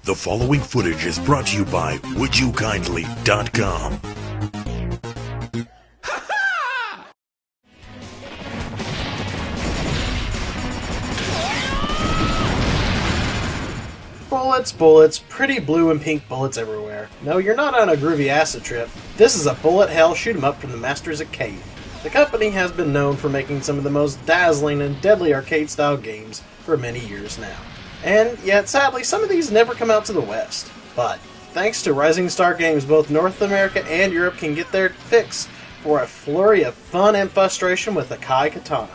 The following footage is brought to you by WouldyouKindly.com. Bullets, bullets, pretty blue and pink bullets everywhere. No, you're not on a groovy acid trip. This is a bullet hell shoot 'em up from the masters at Cave. The company has been known for making some of the most dazzling and deadly arcade-style games for many years now. And yet, sadly, some of these never come out to the West. But, thanks to Rising Star Games, both North America and Europe can get their fix for a flurry of fun and frustration with Akai Katana.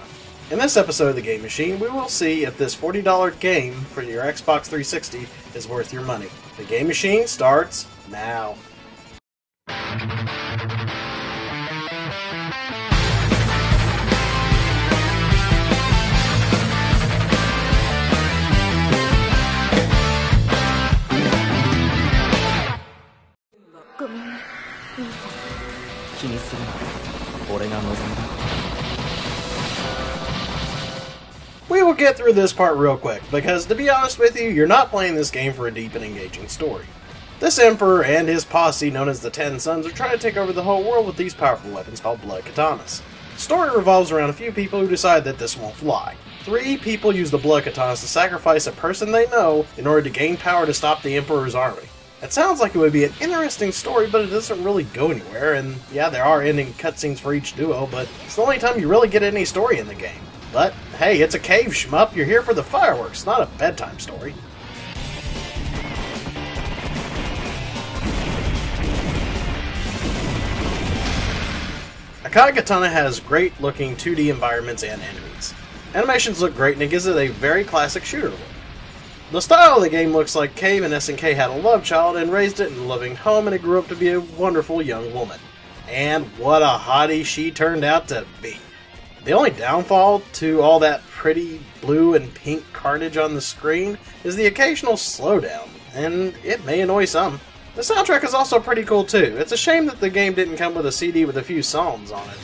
In this episode of The Game Machine, we will see if this $40 game for your Xbox 360 is worth your money. The Game Machine starts now. We will get through this part real quick, because to be honest with you, you're not playing this game for a deep and engaging story. This Emperor and his posse, known as the Ten Sons, are trying to take over the whole world with these powerful weapons called blood katanas. The story revolves around a few people who decide that this won't fly. 3 people use the blood katanas to sacrifice a person they know in order to gain power to stop the Emperor's army. It sounds like it would be an interesting story, but it doesn't really go anywhere, and yeah, there are ending cutscenes for each duo, but it's the only time you really get any story in the game. But, hey, it's a cave shmup, you're here for the fireworks, not a bedtime story. Akai Katana has great looking 2D environments and enemies. Animations look great and it gives it a very classic shooter look. The style of the game looks like Cave and SNK had a love child and raised it in a loving home, and it grew up to be a wonderful young woman. And what a hottie she turned out to be. The only downfall to all that pretty blue and pink carnage on the screen is the occasional slowdown, and it may annoy some. The soundtrack is also pretty cool too. It's a shame that the game didn't come with a CD with a few songs on it.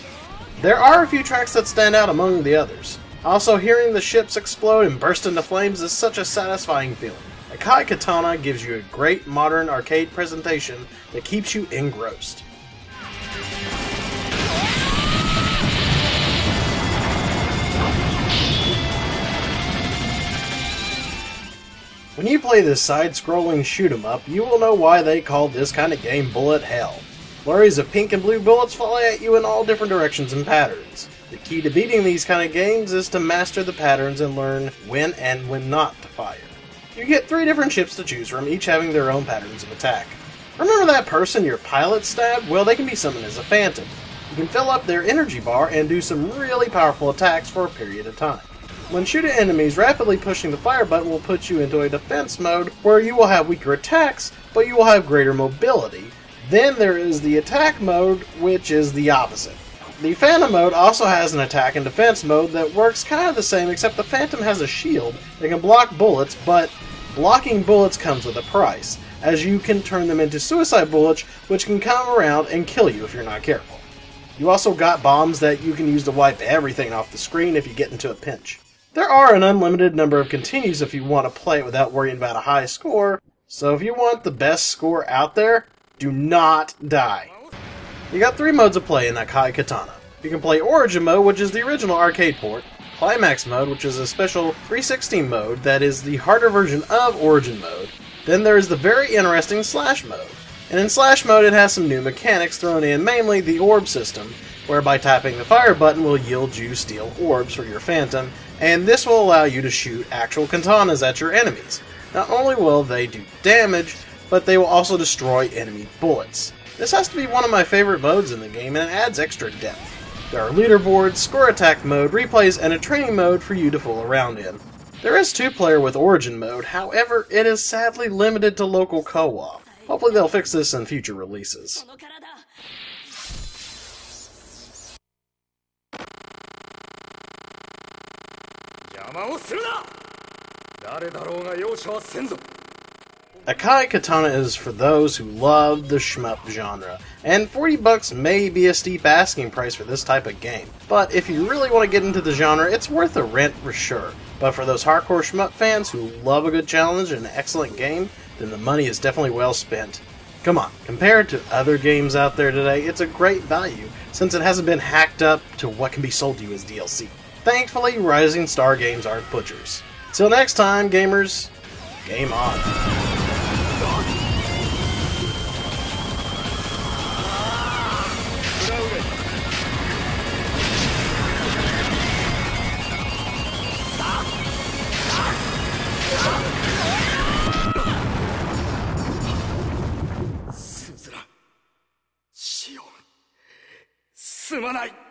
There are a few tracks that stand out among the others. Also, hearing the ships explode and burst into flames is such a satisfying feeling. Akai Katana gives you a great modern arcade presentation that keeps you engrossed. When you play this side-scrolling shoot-'em-up, you will know why they call this kind of game bullet hell. Flurries of pink and blue bullets fly at you in all different directions and patterns. The key to beating these kind of games is to master the patterns and learn when and when not to fire. You get 3 different ships to choose from, each having their own patterns of attack. Remember that person your pilot stabbed? Well, they can be summoned as a phantom. You can fill up their energy bar and do some really powerful attacks for a period of time. When shooting enemies, rapidly pushing the fire button will put you into a defense mode where you will have weaker attacks, but you will have greater mobility. Then there is the attack mode, which is the opposite. The Phantom mode also has an attack and defense mode that works kind of the same, except the Phantom has a shield that can block bullets, but blocking bullets comes with a price, as you can turn them into suicide bullets, which can come around and kill you if you're not careful. You also got bombs that you can use to wipe everything off the screen if you get into a pinch. There are an unlimited number of continues if you want to play it without worrying about a high score, so if you want the best score out there, do not die. You got 3 modes of play in Akai Katana. You can play Origin mode, which is the original arcade port, Climax mode, which is a special 316 mode that is the harder version of Origin mode. Then there is the very interesting Slash mode. And in Slash mode it has some new mechanics thrown in, mainly the orb system, whereby tapping the fire button will yield you steel orbs for your Phantom, and this will allow you to shoot actual katanas at your enemies. Not only will they do damage, but they will also destroy enemy bullets. This has to be one of my favorite modes in the game, and it adds extra depth. There are leaderboards, score attack mode, replays, and a training mode for you to fool around in. There is 2-player with Origin mode, however, it is sadly limited to local co-op. Hopefully they'll fix this in future releases. Akai Katana is for those who love the shmup genre, and $40 may be a steep asking price for this type of game. But if you really want to get into the genre, it's worth a rent for sure. But for those hardcore shmup fans who love a good challenge and an excellent game, then the money is definitely well spent. Come on, compared to other games out there today, it's a great value since it hasn't been hacked up to what can be sold to you as DLC. Thankfully, Rising Star games aren't butchers. Till next time, gamers, game on. すまない。